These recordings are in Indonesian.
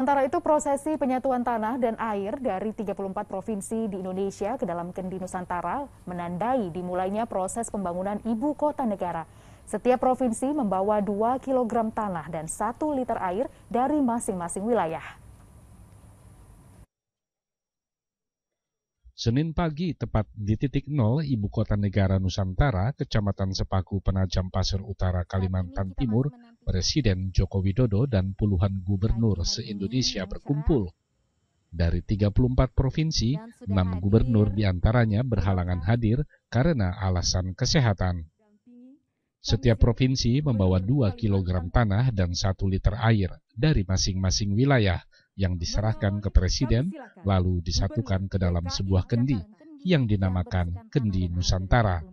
Sementara itu, prosesi penyatuan tanah dan air dari 34 provinsi di Indonesia ke dalam Kendi Nusantara menandai dimulainya proses pembangunan ibu kota negara. Setiap provinsi membawa 2 kg tanah dan 1 liter air dari masing-masing wilayah. Senin pagi, tepat di titik nol Ibu Kota Negara Nusantara, Kecamatan Sepaku, Penajam Pasir Utara, Kalimantan Timur, Presiden Joko Widodo dan puluhan gubernur se-Indonesia berkumpul. Dari 34 provinsi, 6 gubernur diantaranya berhalangan hadir karena alasan kesehatan. Setiap provinsi membawa 2 kg tanah dan 1 liter air dari masing-masing wilayah yang diserahkan ke Presiden, lalu disatukan ke dalam sebuah kendi yang dinamakan Kendi Nusantara.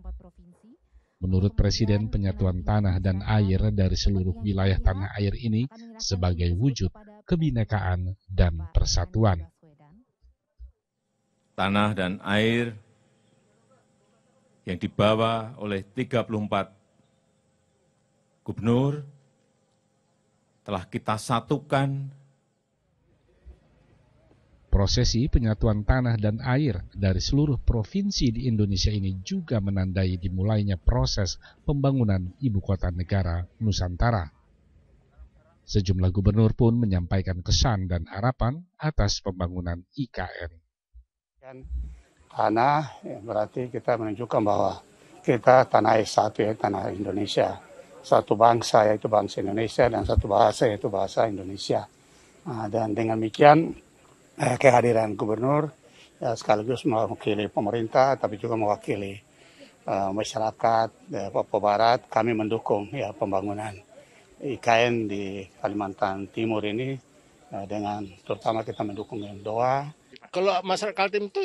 Menurut Presiden, penyatuan tanah dan air dari seluruh wilayah tanah air ini sebagai wujud kebinekaan dan persatuan. Tanah dan air yang dibawa oleh 34 gubernur telah kita satukan. Prosesi penyatuan tanah dan air dari seluruh provinsi di Indonesia ini juga menandai dimulainya proses pembangunan ibu kota negara Nusantara. Sejumlah gubernur pun menyampaikan kesan dan harapan atas pembangunan IKN. Tanah berarti kita menunjukkan bahwa kita tanah air satu, ya, tanah Indonesia. Satu bangsa yaitu bangsa Indonesia dan satu bahasa yaitu bahasa Indonesia. Dan dengan demikian kehadiran gubernur sekaligus mewakili pemerintah tapi juga mewakili masyarakat Papua Barat. Kami mendukung pembangunan IKN di Kalimantan Timur ini dengan terutama kita mendukung dengan doa. Kalau masyarakat Kaltim itu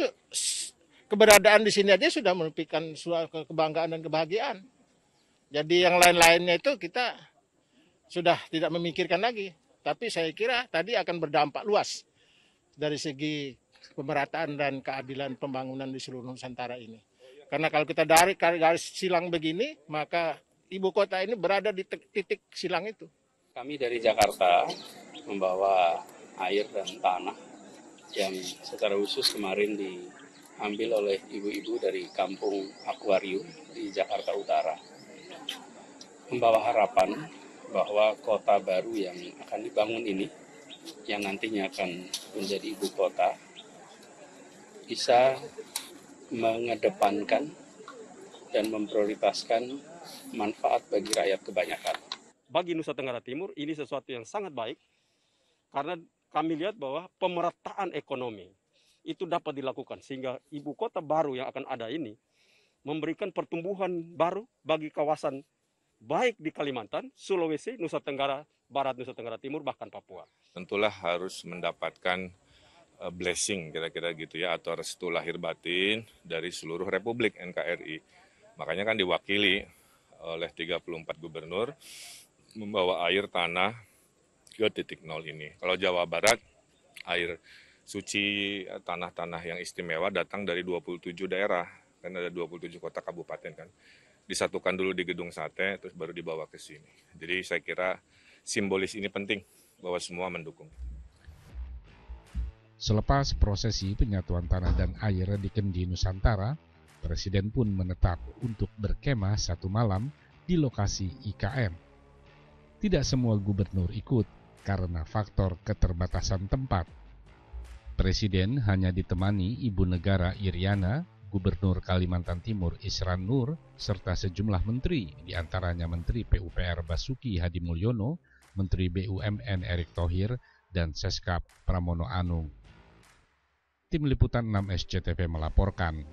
keberadaan di sini aja sudah merupakan suatu kebanggaan dan kebahagiaan. Jadi yang lain-lainnya itu kita sudah tidak memikirkan lagi. Tapi saya kira tadi akan berdampak luas dari segi pemerataan dan keadilan pembangunan di seluruh Nusantara ini. Karena kalau kita dari garis silang begini, maka ibu kota ini berada di titik silang itu. Kami dari Jakarta membawa air dan tanah yang secara khusus kemarin diambil oleh ibu-ibu dari kampung Akuarium di Jakarta Utara. Membawa harapan bahwa kota baru yang akan dibangun ini, yang nantinya akan menjadi ibu kota, bisa mengedepankan dan memprioritaskan manfaat bagi rakyat kebanyakan. Bagi Nusa Tenggara Timur ini sesuatu yang sangat baik karena kami lihat bahwa pemerataan ekonomi itu dapat dilakukan sehingga ibu kota baru yang akan ada ini memberikan pertumbuhan baru bagi kawasan baik di Kalimantan, Sulawesi, Nusa Tenggara Barat, Nusa Tenggara Timur, bahkan Papua. Tentulah harus mendapatkan blessing kira-kira gitu ya, atau restu lahir batin dari seluruh Republik NKRI. Makanya kan diwakili oleh 34 gubernur membawa air tanah ke titik nol ini. Kalau Jawa Barat, air suci tanah-tanah yang istimewa datang dari 27 daerah, kan ada 27 kota kabupaten kan. Disatukan dulu di Gedung Sate, terus baru dibawa ke sini. Jadi saya kira simbolis ini penting bahwa semua mendukung. Selepas prosesi penyatuan tanah dan air di Kendi Nusantara, Presiden pun menetap untuk berkemah 1 malam di lokasi IKN. Tidak semua gubernur ikut karena faktor keterbatasan tempat. Presiden hanya ditemani Ibu Negara Iriana, Gubernur Kalimantan Timur Isran Nur, serta sejumlah menteri, diantaranya Menteri PUPR Basuki Hadi Mulyono, Menteri BUMN Erick Thohir, dan Seskap Pramono Anung. Tim Liputan 6 SCTV melaporkan.